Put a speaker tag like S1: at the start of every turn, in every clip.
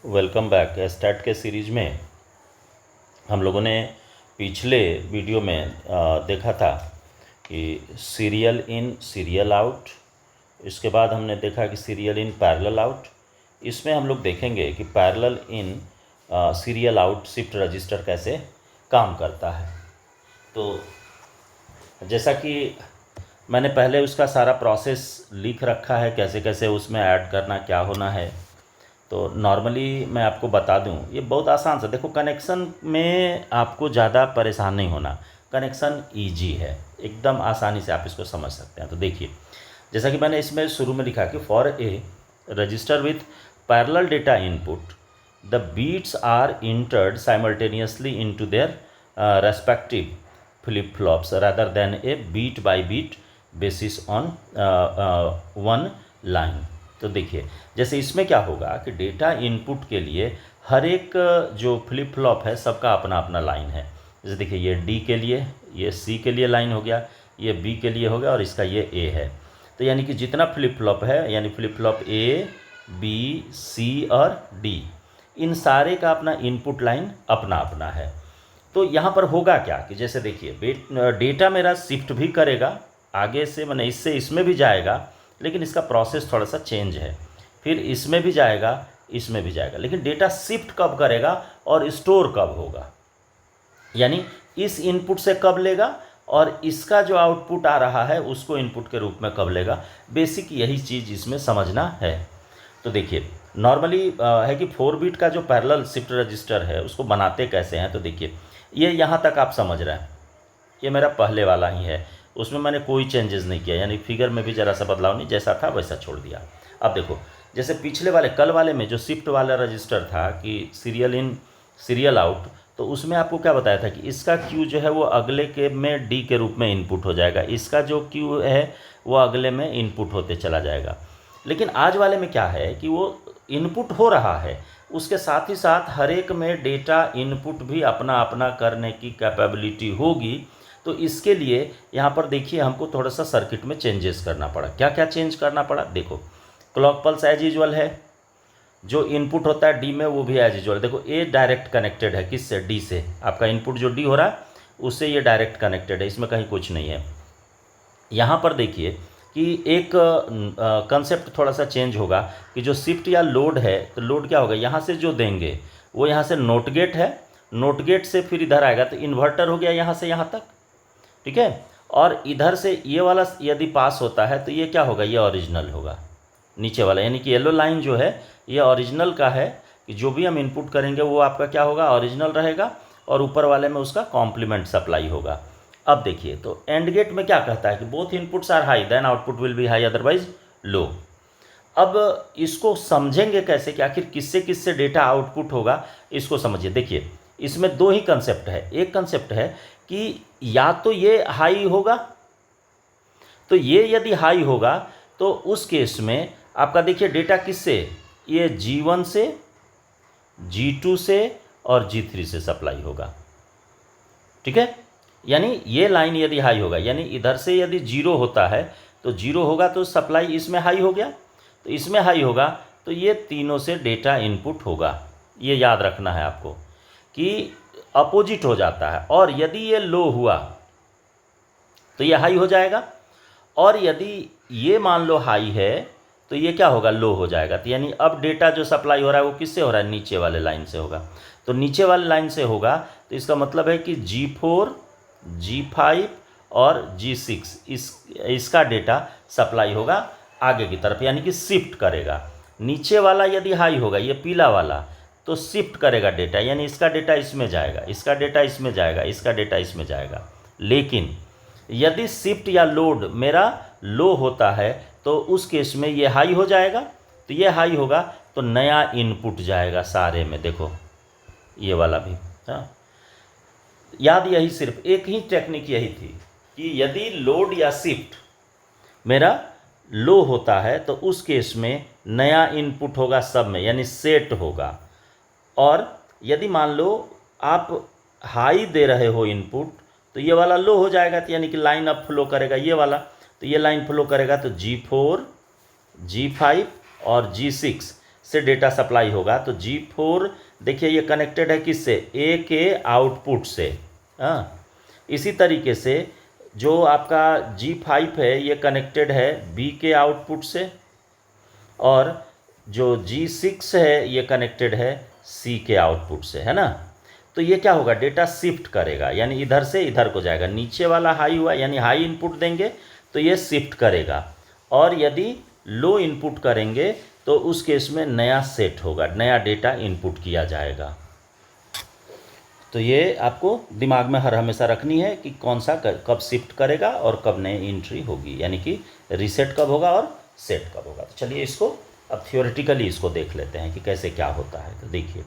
S1: Welcome back. Start के series में हम लोगों ने पिछले वीडियो में देखा था कि सीरियल इन सीरियल आउट। इसके बाद हमने देखा कि सीरियल इन पैरेलल आउट। इसमें हम लोग देखेंगे कि parallel in serial out shift register कैसे काम करता है। तो जैसा कि मैंने पहले उसका सारा प्रोसेस लिख रखा है, कैसे कैसे उसमें ऐड करना, क्या होना है। तो नॉर्मली मैं आपको बता दूं, ये बहुत आसान सा, देखो कनेक्शन में आपको ज़्यादा परेशान नहीं होना, कनेक्शन इजी है, एकदम आसानी से आप इसको समझ सकते हैं। तो देखिए, जैसा कि मैंने इसमें शुरू में लिखा कि for a register with parallel data input the bits are entered simultaneously into their respective flip flops rather than a bit by bit basis on one line. तो देखिए, जैसे इसमें क्या होगा कि डेटा इनपुट के लिए हर एक जो फ्लिप फ्लॉप है सबका अपना अपना लाइन है। जैसे देखिए, ये डी के लिए, ये सी के लिए लाइन हो गया, ये बी के लिए हो गया और इसका ये ए है। तो यानी कि जितना फ्लिप फ्लॉप है, यानी फ्लिप फ्लॉप ए, बी, सी और डी, इन सारे का अपना इनपुट लाइन अपना अपना है। तो यहाँ पर होगा क्या कि जैसे देखिए, डेटा मेरा शिफ्ट भी करेगा आगे से, मैंने इससे इसमें भी जाएगा, लेकिन इसका प्रोसेस थोड़ा सा चेंज है। फिर इसमें भी जाएगा, इसमें भी जाएगा, लेकिन डेटा शिफ्ट कब करेगा और स्टोर कब होगा, यानी इस इनपुट से कब लेगा और इसका जो आउटपुट आ रहा है उसको इनपुट के रूप में कब लेगा। बेसिक यही चीज़ इसमें समझना है। तो देखिए, नॉर्मली है कि 4 बिट का जो पैरेलल शिफ्ट रजिस्टर है उसको बनाते कैसे हैं। तो देखिए, ये यहाँ तक आप समझ रहे हैं, ये मेरा पहले वाला ही है, उसमें मैंने कोई चेंजेस नहीं किया, यानी फिगर में भी ज़रा सा बदलाव नहीं, जैसा था वैसा छोड़ दिया। अब देखो, जैसे पिछले वाले कल वाले में जो शिफ्ट वाला रजिस्टर था कि सीरियल इन सीरियल आउट, तो उसमें आपको क्या बताया था कि इसका क्यू जो है वो अगले के में डी के रूप में इनपुट हो जाएगा, इसका जो क्यू है वो अगले में इनपुट होते चला जाएगा। लेकिन आज वाले में क्या है कि वो इनपुट हो रहा है, उसके साथ ही साथ हर एक में डेटा इनपुट भी अपना अपना करने की कैपेबिलिटी होगी। तो इसके लिए यहाँ पर देखिए, हमको थोड़ा सा सर्किट में चेंजेस करना पड़ा। क्या क्या चेंज करना पड़ा, देखो, क्लॉक पल्स एज यूजुअल है, जो इनपुट होता है डी में वो भी एज यूजुअल। देखो, ए डायरेक्ट कनेक्टेड है किससे, डी से, आपका इनपुट जो डी हो रहा है उससे ये डायरेक्ट कनेक्टेड है, इसमें कहीं कुछ नहीं है। यहाँ पर देखिए कि एक कंसेप्ट थोड़ा सा चेंज होगा कि जो शिफ्ट या लोड है, तो लोड क्या होगा, यहाँ से जो देंगे वो यहाँ से नोट गेट है, नोट गेट से फिर इधर आएगा तो इन्वर्टर हो गया यहाँ से यहाँ तक, ठीक है। और इधर से ये वाला यदि पास होता है तो ये क्या होगा, ये ओरिजिनल होगा नीचे वाला, यानी कि येलो लाइन जो है ये ओरिजिनल का है कि जो भी हम इनपुट करेंगे वो आपका क्या होगा, ओरिजिनल रहेगा, और ऊपर वाले में उसका कॉम्प्लीमेंट सप्लाई होगा। अब देखिए, तो एंड गेट में क्या कहता है कि both inputs are high then output will be high otherwise low. अब इसको समझेंगे कैसे कि आखिर किससे किससे डेटा आउटपुट होगा, इसको समझिए। देखिए, इसमें दो ही कंसेप्ट है। एक कंसेप्ट है कि या तो ये हाई होगा, तो ये यदि हाई होगा तो उस केस में आपका देखिए डेटा किससे, ये G1 से, G2 से और G3 से सप्लाई होगा, ठीक है। यानी ये लाइन यदि हाई होगा, यानी इधर से यदि 0 होता है तो 0 होगा तो सप्लाई इसमें हाई हो गया, तो इसमें हाई होगा तो ये तीनों से डेटा इनपुट होगा। ये याद रखना है आपको कि अपोजिट हो जाता है, और यदि ये लो हुआ तो ये हाई हो जाएगा, और यदि ये मान लो हाई है तो ये क्या होगा, लो हो जाएगा। तो यानी अब डेटा जो सप्लाई हो रहा है वो किससे हो रहा है, नीचे वाले लाइन से होगा। तो नीचे वाले लाइन से होगा तो इसका मतलब है कि G4, G5 और G6 इसका डेटा सप्लाई होगा आगे की तरफ, यानी कि शिफ्ट करेगा। नीचे वाला यदि हाई होगा, ये पीला वाला, तो शिफ्ट करेगा डेटा, यानी इसका डेटा इसमें जाएगा, इसका डेटा इसमें जाएगा, इसका डेटा इसमें जाएगा। लेकिन यदि शिफ्ट या लोड मेरा लो होता है तो उस केस में ये हाई हो जाएगा, तो ये हाई होगा तो नया इनपुट जाएगा सारे में। देखो, ये वाला भी, हाँ, याद यही सिर्फ एक ही टेक्निक यही थी कि यदि लोड या शिफ्ट मेरा लो होता है तो उस केस में नया इनपुट होगा सब में, यानी सेट होगा। और यदि मान लो आप हाई दे रहे हो इनपुट, तो ये वाला लो हो जाएगा, तो यानी कि लाइन अब फ्लो करेगा ये वाला, तो ये लाइन फ्लो करेगा तो G4, G5 और G6 से डेटा सप्लाई होगा। तो G4 देखिए ये कनेक्टेड है किससे, A के आउटपुट से। हाँ, इसी तरीके से जो आपका G5 है ये कनेक्टेड है B के आउटपुट से, और जो G6 है ये कनेक्टेड है C के आउटपुट से, है ना। तो ये क्या होगा, डेटा शिफ्ट करेगा, यानी इधर से इधर को जाएगा। नीचे वाला हाई हुआ यानी हाई इनपुट देंगे तो ये शिफ्ट करेगा, और यदि लो इनपुट करेंगे तो उस केस में नया सेट होगा, नया डेटा इनपुट किया जाएगा। तो ये आपको दिमाग में हर हमेशा रखनी है कि कौन सा कब शिफ्ट करेगा और कब नई एंट्री होगी, यानी कि रीसेट कब होगा और सेट कब होगा। तो चलिए इसको अब थियोरेटिकली इसको देख लेते हैं कि कैसे क्या होता है। तो देखिए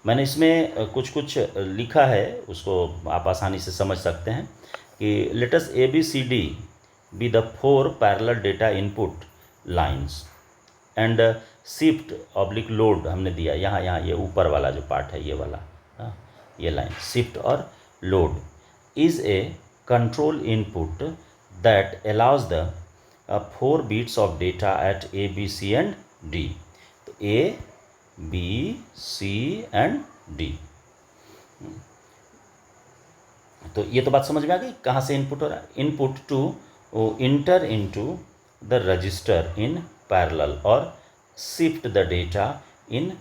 S1: मैंने इसमें कुछ कुछ लिखा है, उसको आप आसानी से समझ सकते हैं कि let us ABCD be the 4 parallel data input lines and shift oblique load हमने दिया यहाँ ये ऊपर वाला जो पार्ट है ये वाला, हाँ, ये लाइन शिफ्ट और load is a control input that allows the 4 bits of data at A, B, C and D। तो A, B, C and D। तो ये तो बात समझ में आ गई, कहाँ से इनपुट हो रहा है। Input to enter into the register in parallel और shift the data in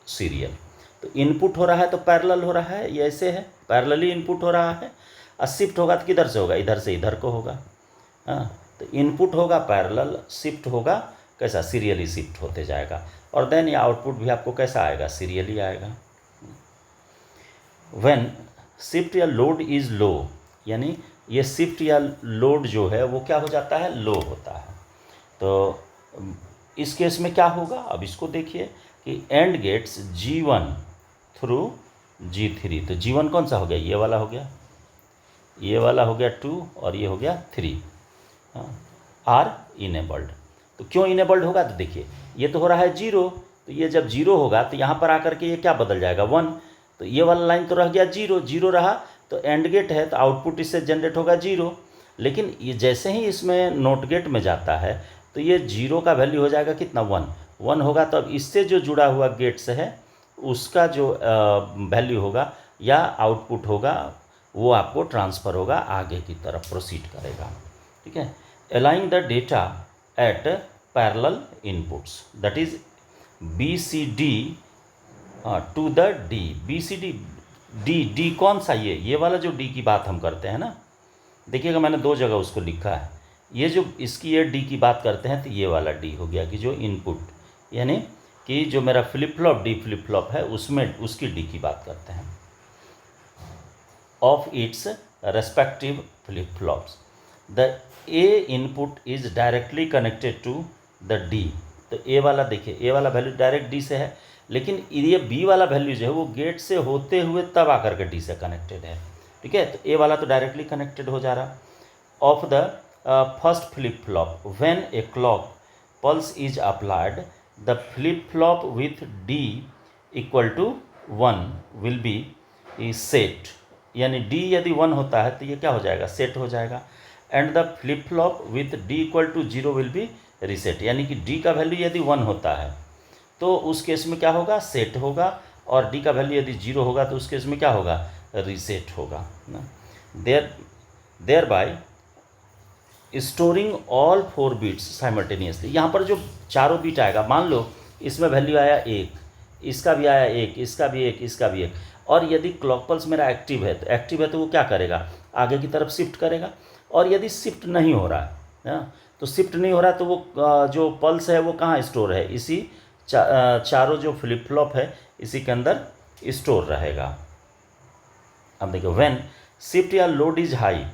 S1: serial. तो इनपुट हो रहा है तो पैरेलल हो रहा है, ये ऐसे है, पैरेलली इनपुट हो रहा है। और शिफ्ट होगा तो किधर से होगा, इधर से इधर को होगा। हाँ, तो इनपुट होगा पैरेलल, शिफ्ट होगा कैसा, सीरियली शिफ्ट होते जाएगा, और देन ये आउटपुट भी आपको कैसा आएगा, सीरियली आएगा। व्हेन शिफ्ट या लोड इज़ लो, यानी ये शिफ्ट या लोड जो है वो क्या हो जाता है, लो होता है। तो इस केस में क्या होगा, अब इसको देखिए कि and gets G1 through G3। तो G1 कौन सा हो गया, ये वाला हो गया, ये वाला हो गया 2 और ये हो गया 3, आर इनेबल्ड। तो क्यों इनेबल्ड होगा, तो देखिए ये तो हो रहा है 0, तो ये जब 0 होगा तो यहाँ पर आकर के ये क्या बदल जाएगा, 1। तो ये वाला लाइन तो रह गया 0, 0 रहा तो एंड गेट है तो आउटपुट इससे जनरेट होगा 0। लेकिन ये जैसे ही इसमें नोट गेट में जाता है तो ये 0 का वैल्यू हो जाएगा कितना, 1 होगा। तो अब इससे जो जुड़ा हुआ गेट्स है उसका जो वैल्यू होगा या आउटपुट होगा वो आपको ट्रांसफ़र होगा, आगे की तरफ प्रोसीड करेगा। ठीक है, aligning the data at parallel inputs that is BCD to the D। BCD D कौन सा, ये वाला जो D की बात हम करते हैं ना, देखिएगा मैंने 2 जगह उसको लिखा है। ये जो इसकी ये D की बात करते हैं तो ये वाला D हो गया कि जो इनपुट, यानी कि जो मेरा flip flop D flip flop है उसमें उसकी D की बात करते हैं, of its respective flip flops. The A input is directly connected to the D। तो A वाला देखिए, A वाला वैल्यू डायरेक्ट D से है, लेकिन ये B वाला वैल्यू जो है वो गेट से होते हुए तब आकर के D से कनेक्टेड है। ठीक है, तो A वाला तो डायरेक्टली कनेक्टेड हो जा रहा। Of the first flip flop when a clock pulse is applied the flip flop with D equal to 1 will be set, यानी D यदि 1 होता है तो ये क्या हो जाएगा, सेट हो जाएगा। And the flip flop with D equal to 0 will be reset, यानी कि D का वैल्यू यदि 1 होता है तो उस केस में क्या होगा, सेट होगा, और D का वैल्यू यदि 0 होगा तो उस केस में क्या होगा, रीसेट होगा। There by storing all 4 bits simultaneously. यहाँ पर जो चारों बीट आएगा, मान लो इसमें वैल्यू आया 1, इसका भी आया 1, इसका भी 1, इसका भी 1, और यदि क्लॉक पल्स मेरा एक्टिव है तो वो क्या करेगा, आगे की तरफ शिफ्ट करेगा। और यदि शिफ्ट नहीं हो रहा है तो शिफ्ट नहीं हो रहा तो वो जो पल्स है वो कहाँ स्टोर है, इसी चारों जो फ्लिप फ्लॉप है इसी के अंदर स्टोर रहेगा। अब देखो व्हेन शिफ्ट या लोड इज हाई,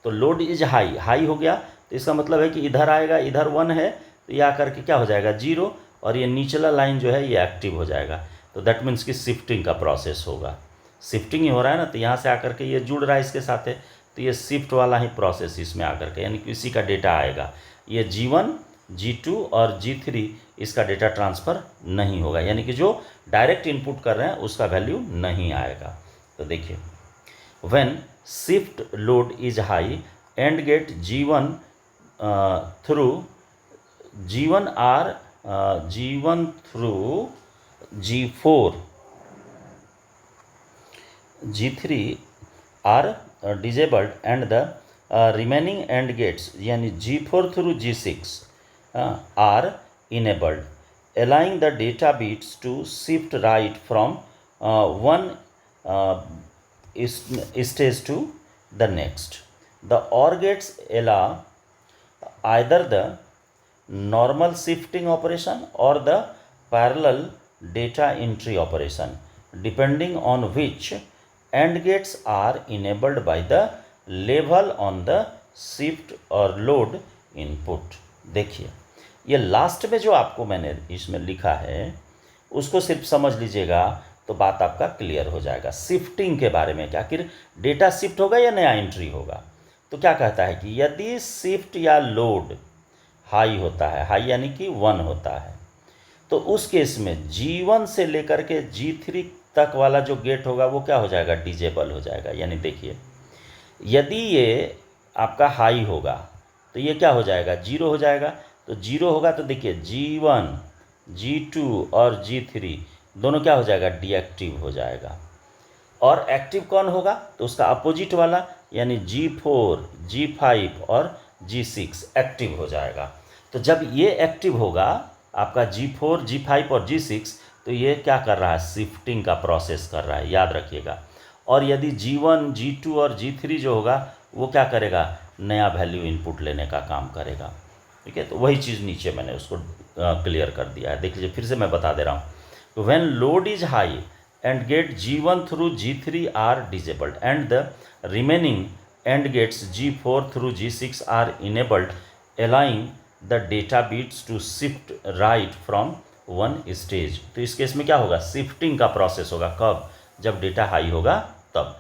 S1: तो लोड इज हाई हो गया तो इसका मतलब है कि इधर आएगा, इधर 1 है तो ये आकर के क्या हो जाएगा 0, और ये निचला लाइन जो है ये एक्टिव हो जाएगा। तो दैट मीन्स कि शिफ्टिंग का प्रोसेस होगा, शिफ्टिंग ही हो रहा है ना, तो यहाँ से आकर के ये जुड़ रहा है इसके साथ है, तो ये शिफ्ट वाला ही प्रोसेस इसमें आकर के, यानी कि इसी का डेटा आएगा। ये G1, G2 और G3 इसका डेटा ट्रांसफ़र नहीं होगा, यानी कि जो डायरेक्ट इनपुट कर रहे हैं उसका वैल्यू नहीं आएगा। तो देखिए when shift load is high and gate G1 through G1 are G1 through G4, G3 are disabled and the remaining AND gates यानी G4 through G6 are enabled, allowing the data bits to shift right from one stage to the next. The OR gates allow either the normal shifting operation or the parallel data entry operation, depending on which AND gates are enabled by the level on the shift or load input. देखिए ये last में जो आपको मैंने इसमें लिखा है उसको सिर्फ समझ लीजिएगा तो बात आपका क्लियर हो जाएगा। शिफ्टिंग के बारे में क्या, कि डेटा शिफ्ट होगा या नया एंट्री होगा। तो क्या कहता है कि यदि शिफ्ट या लोड हाई होता है, हाई यानी कि 1 होता है, तो उस केस में G1 से लेकर के G3 तक वाला जो गेट होगा वो क्या हो जाएगा, डिजेबल हो जाएगा। यानी देखिए यदि ये आपका हाई होगा तो ये क्या हो जाएगा, 0 हो जाएगा। तो 0 होगा तो देखिए G1, G2 और G3 दोनों क्या हो जाएगा, डीएक्टिव हो जाएगा। और एक्टिव कौन होगा, तो उसका अपोजिट वाला यानी G4, G5 और G6 एक्टिव हो जाएगा। तो जब ये एक्टिव होगा आपका G4, G5 और G6, तो ये क्या कर रहा है, शिफ्टिंग का प्रोसेस कर रहा है, याद रखिएगा। और यदि G1, G2 और G3 जो होगा वो क्या करेगा, नया वैल्यू इनपुट लेने का काम करेगा। ठीक है, तो वही चीज़ नीचे मैंने उसको क्लियर कर दिया है। देख लीजिए फिर से मैं बता दे रहा हूँ। तो when load is high and gate G1 through G3 are disabled and the remaining AND gates G4 through G6 are enabled, allowing the data bits to shift right from one stage. तो इस case में क्या होगा, shifting का process होगा। कब, जब data high होगा तब।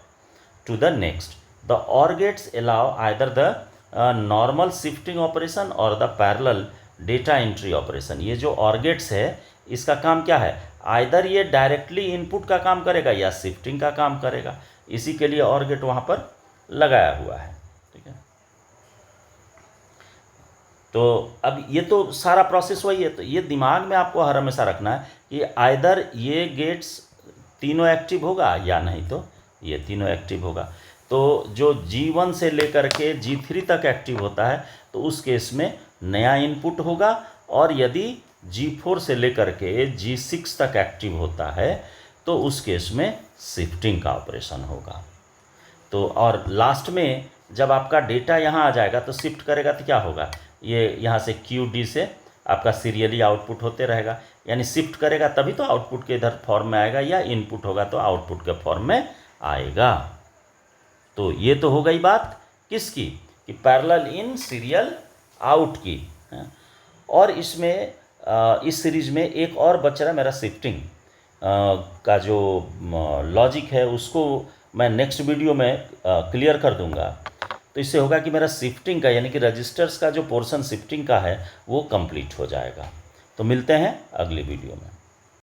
S1: To the next, the OR gates allow either the normal shifting operation or the parallel data entry operation. ये जो OR gates है इसका काम क्या है, आइदर ये डायरेक्टली इनपुट का काम करेगा या शिफ्टिंग का काम करेगा। इसी के लिए OR गेट वहाँ पर लगाया हुआ है। ठीक है, तो अब ये तो सारा प्रोसेस वही है। तो ये दिमाग में आपको हर हमेशा रखना है कि आइदर ये गेट्स तीनों एक्टिव होगा या नहीं तो ये तीनों एक्टिव होगा। तो जो G1 से लेकर के G3 तक एक्टिव होता है तो उस केस में नया इनपुट होगा, और यदि G4 से लेकर के G6 तक एक्टिव होता है तो उस केस में शिफ्टिंग का ऑपरेशन होगा। तो और लास्ट में जब आपका डेटा यहाँ आ जाएगा तो शिफ्ट करेगा तो क्या होगा, ये यहाँ से QD से आपका सीरियली आउटपुट होते रहेगा। यानी शिफ्ट करेगा तभी तो आउटपुट के इधर फॉर्म में आएगा, या इनपुट होगा तो आउटपुट के फॉर्म में आएगा। तो ये तो हो गई बात किसकी, कि पैरेलल इन सीरियल आउट की। और इसमें इस सीरीज में एक और बच रहा है मेरा शिफ्टिंग का जो लॉजिक है, उसको मैं नेक्स्ट वीडियो में क्लियर कर दूंगा। तो इससे होगा कि मेरा शिफ्टिंग का यानी कि रजिस्टर्स का जो पोर्शन शिफ्टिंग का है वो कंप्लीट हो जाएगा। तो मिलते हैं अगली वीडियो में।